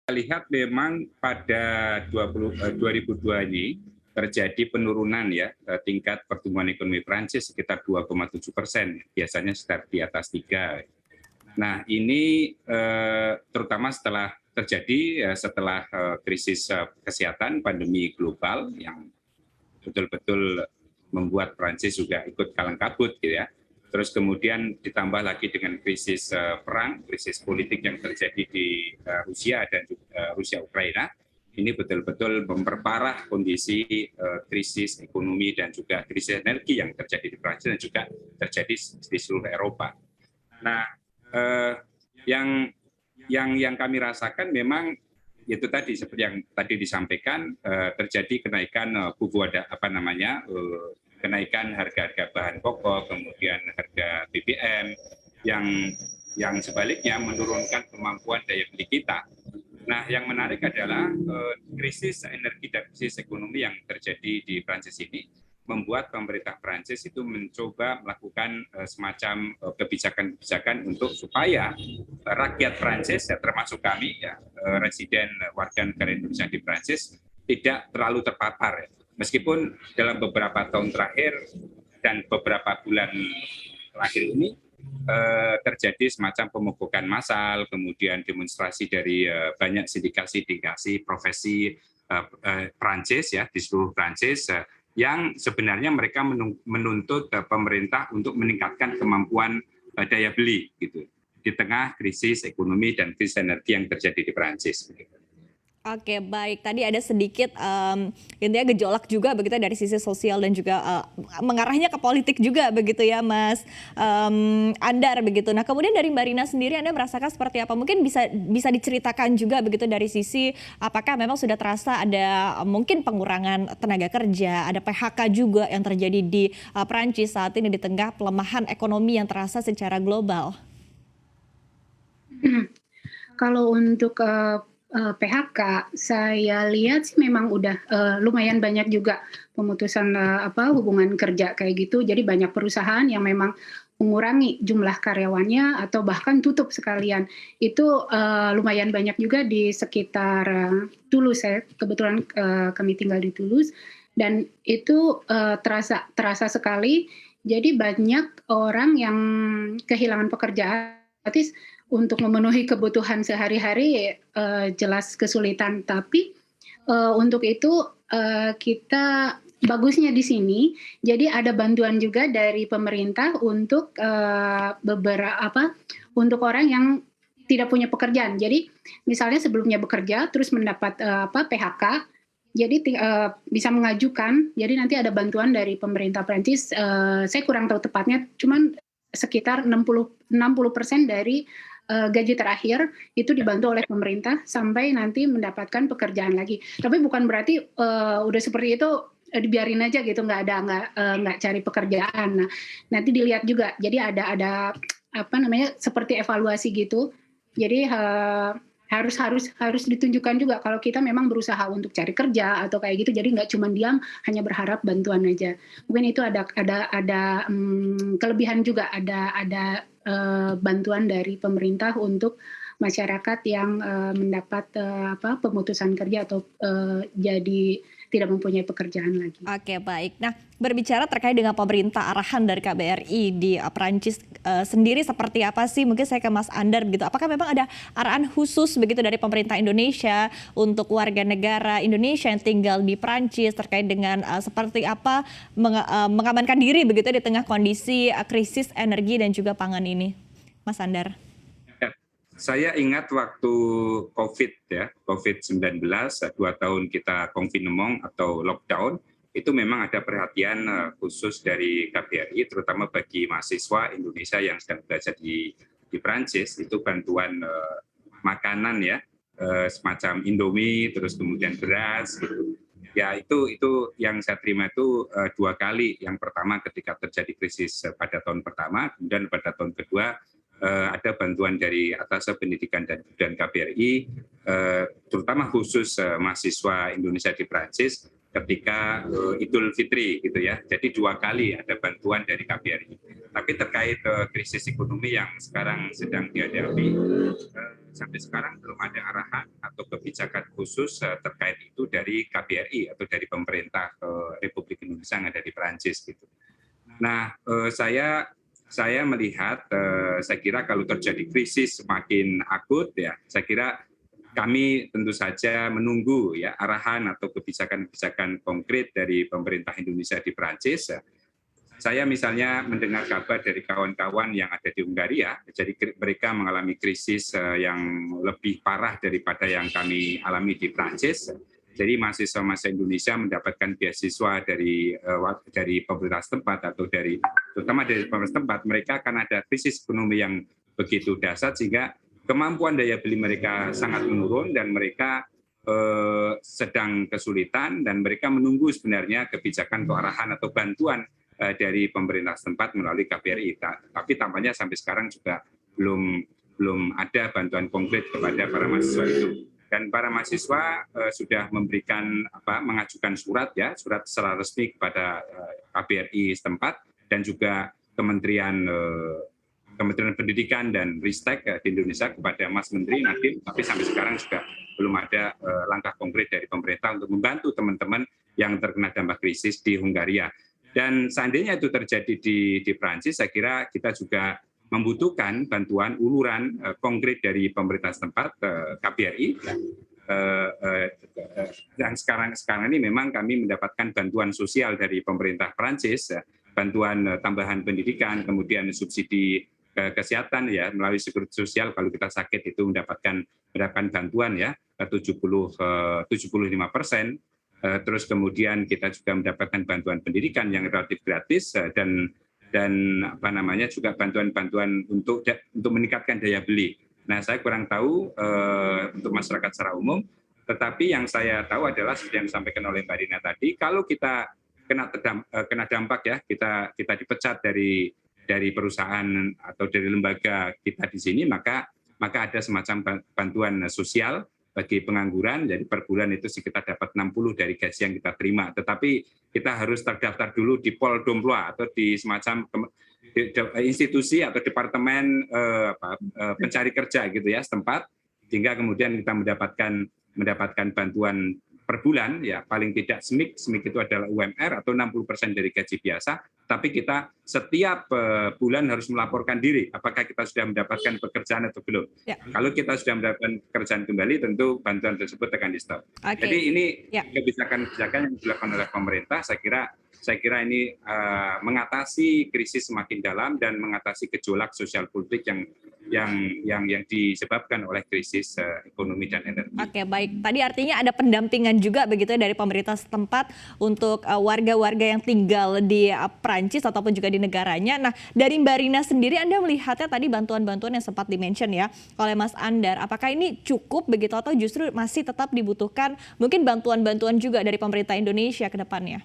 Lihat memang pada 2002 ini terjadi penurunan ya tingkat pertumbuhan ekonomi Prancis sekitar 2,7%, biasanya sekitar di atas 3. Nah ini terutama setelah terjadi setelah krisis kesehatan pandemi global yang betul-betul membuat Prancis juga ikut kalang kabut gitu ya. Terus kemudian ditambah lagi dengan krisis perang, krisis politik yang terjadi di Rusia dan Rusia Ukraina, ini betul-betul memperparah kondisi krisis ekonomi dan juga krisis energi yang terjadi di Prancis dan juga terjadi di seluruh Eropa. Nah, yang kami rasakan memang itu tadi seperti yang tadi disampaikan, terjadi kenaikan kenaikan harga-harga bahan pokok, kemudian harga BBM yang sebaliknya menurunkan kemampuan daya beli kita. Nah, yang menarik adalah krisis energi dan krisis ekonomi yang terjadi di Prancis ini membuat pemerintah Prancis itu mencoba melakukan semacam kebijakan-kebijakan untuk supaya rakyat Prancis, ya, termasuk kami, ya, residen warga negara Indonesia di Prancis, tidak terlalu terpapar. Ya. Meskipun dalam beberapa tahun terakhir dan beberapa bulan terakhir ini terjadi semacam pemogokan massal, kemudian demonstrasi dari banyak sindikasi-sindikasi profesi Prancis ya di seluruh Prancis yang sebenarnya mereka menuntut pemerintah untuk meningkatkan kemampuan daya beli gitu di tengah krisis ekonomi dan krisis energi yang terjadi di Prancis. Oke, baik. Tadi ada sedikit intinya gejolak juga begitu dari sisi sosial dan juga mengarahnya ke politik juga begitu ya, Mas Andar begitu. Nah, kemudian dari Mbak Rina sendiri Anda merasakan seperti apa? Mungkin bisa diceritakan juga begitu dari sisi apakah memang sudah terasa ada mungkin pengurangan tenaga kerja, ada PHK juga yang terjadi di Prancis saat ini di tengah pelemahan ekonomi yang terasa secara global. Kalau untuk PHK, saya lihat sih memang udah lumayan banyak juga pemutusan hubungan kerja kayak gitu. Jadi banyak perusahaan yang memang mengurangi jumlah karyawannya atau bahkan tutup sekalian. Itu lumayan banyak juga di sekitar Toulouse. Kebetulan kami tinggal di Toulouse dan itu terasa sekali. Jadi banyak orang yang kehilangan pekerjaan. Untuk memenuhi kebutuhan sehari-hari jelas kesulitan, tapi untuk itu kita bagusnya di sini, jadi ada bantuan juga dari pemerintah untuk untuk orang yang tidak punya pekerjaan. Jadi misalnya sebelumnya bekerja terus mendapat PHK, jadi bisa mengajukan. Jadi nanti ada bantuan dari pemerintah Prancis. Saya kurang tahu tepatnya, cuman sekitar 60% dari gaji terakhir itu dibantu oleh pemerintah sampai nanti mendapatkan pekerjaan lagi. Tapi bukan berarti udah seperti itu dibiarin aja gitu, nggak cari pekerjaan. Nah, nanti dilihat juga. Jadi ada seperti evaluasi gitu. Jadi harus ditunjukkan juga kalau kita memang berusaha untuk cari kerja atau kayak gitu. Jadi nggak cuma diam hanya berharap bantuan aja. Mungkin itu ada kelebihan juga, ada bantuan dari pemerintah untuk masyarakat yang mendapat pemutusan kerja atau jadi tidak mempunyai pekerjaan lagi. Oke, baik. Nah, berbicara terkait dengan pemerintah, arahan dari KBRI di Prancis sendiri seperti apa sih? Mungkin saya ke Mas Andar begitu. Apakah memang ada arahan khusus begitu dari pemerintah Indonesia untuk warga negara Indonesia yang tinggal di Prancis terkait dengan seperti apa mengamankan diri begitu di tengah kondisi krisis energi dan juga pangan ini, Mas Andar? Saya ingat waktu COVID-19, 2 tahun kita confinement atau lockdown, itu memang ada perhatian khusus dari KBRI, terutama bagi mahasiswa Indonesia yang sedang belajar di Prancis, itu bantuan makanan ya, semacam Indomie, terus kemudian beras, gitu. Ya itu yang saya terima itu 2 kali. Yang pertama ketika terjadi krisis pada tahun pertama, kemudian pada tahun kedua, ada bantuan dari atas pendidikan dan KBRI, terutama khusus mahasiswa Indonesia di Prancis ketika Idul Fitri gitu ya. Jadi 2 kali ada bantuan dari KBRI. Tapi terkait krisis ekonomi yang sekarang sedang dihadapi, sampai sekarang belum ada arahan atau kebijakan khusus terkait itu dari KBRI atau dari pemerintah Republik Indonesia yang ada di Perancis gitu. Nah, saya melihat, saya kira kalau terjadi krisis semakin akut ya, saya kira kami tentu saja menunggu ya arahan atau kebijakan-kebijakan konkret dari pemerintah Indonesia di Perancis. Saya misalnya mendengar kabar dari kawan-kawan yang ada di Hungaria, jadi mereka mengalami krisis yang lebih parah daripada yang kami alami di Prancis. Jadi mahasiswa-mahasiswa Indonesia mendapatkan beasiswa dari pemerintah setempat atau terutama dari pemerintah setempat, mereka akan ada krisis ekonomi yang begitu dahsyat sehingga kemampuan daya beli mereka sangat menurun dan mereka sedang kesulitan dan mereka menunggu sebenarnya kebijakan atau arahan atau bantuan dari pemerintah setempat melalui KBRI. Tapi tampaknya sampai sekarang juga belum ada bantuan konkret kepada para mahasiswa itu. Dan para mahasiswa sudah mengajukan surat secara resmi kepada KBRI setempat dan juga Kementerian Pendidikan dan Ristek di Indonesia kepada Mas Menteri Nadiem, tapi sampai sekarang juga belum ada langkah konkret dari pemerintah untuk membantu teman-teman yang terkena dampak krisis di Hungaria. Dan seandainya itu terjadi di Prancis, saya kira kita juga membutuhkan bantuan uluran konkret dari pemerintah setempat, KBRI. Dan sekarang ini memang kami mendapatkan bantuan sosial dari pemerintah Prancis, bantuan tambahan pendidikan, kemudian subsidi kesehatan ya melalui sekuritas sosial kalau kita sakit itu mendapatkan bantuan ya 75%. Terus kemudian kita juga mendapatkan bantuan pendidikan yang relatif gratis dan juga bantuan-bantuan untuk meningkatkan daya beli. Nah, saya kurang tahu untuk masyarakat secara umum, tetapi yang saya tahu adalah seperti yang disampaikan oleh Mbak Dina tadi, kalau kita kena dampak ya, kita dipecat dari perusahaan atau dari lembaga kita di sini, maka ada semacam bantuan sosial bagi pengangguran, jadi per bulan itu kita dapat 60 dari gaji yang kita terima. Tetapi kita harus terdaftar dulu di Pol d'Emploi atau di semacam institusi atau departemen pencari kerja gitu ya setempat, sehingga kemudian kita mendapatkan bantuan per bulan ya paling tidak SMIC itu adalah UMR atau 60% dari gaji biasa, tapi kita setiap bulan harus melaporkan diri apakah kita sudah mendapatkan pekerjaan atau belum. Ya. Kalau kita sudah mendapatkan pekerjaan kembali, tentu bantuan tersebut akan di stop. Okay. Jadi ini kebijakan-kebijakan yang dilakukan oleh pemerintah, saya kira ini mengatasi krisis semakin dalam dan mengatasi gejolak sosial politik yang disebabkan oleh krisis ekonomi dan energi. Oke, baik. Tadi artinya ada pendampingan juga begitu ya dari pemerintah setempat untuk warga-warga yang tinggal di Prancis ataupun juga di negaranya. Nah, dari Mbak Rina sendiri Anda melihatnya tadi bantuan-bantuan yang sempat di-mention ya oleh Mas Andar, apakah ini cukup begitu atau justru masih tetap dibutuhkan mungkin bantuan-bantuan juga dari pemerintah Indonesia ke depannya?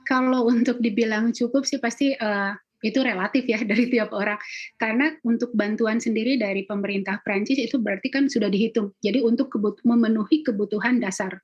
Kalau untuk dibilang cukup sih pasti itu relatif ya dari tiap orang. Karena untuk bantuan sendiri dari pemerintah Prancis itu berarti kan sudah dihitung. Jadi untuk memenuhi kebutuhan dasar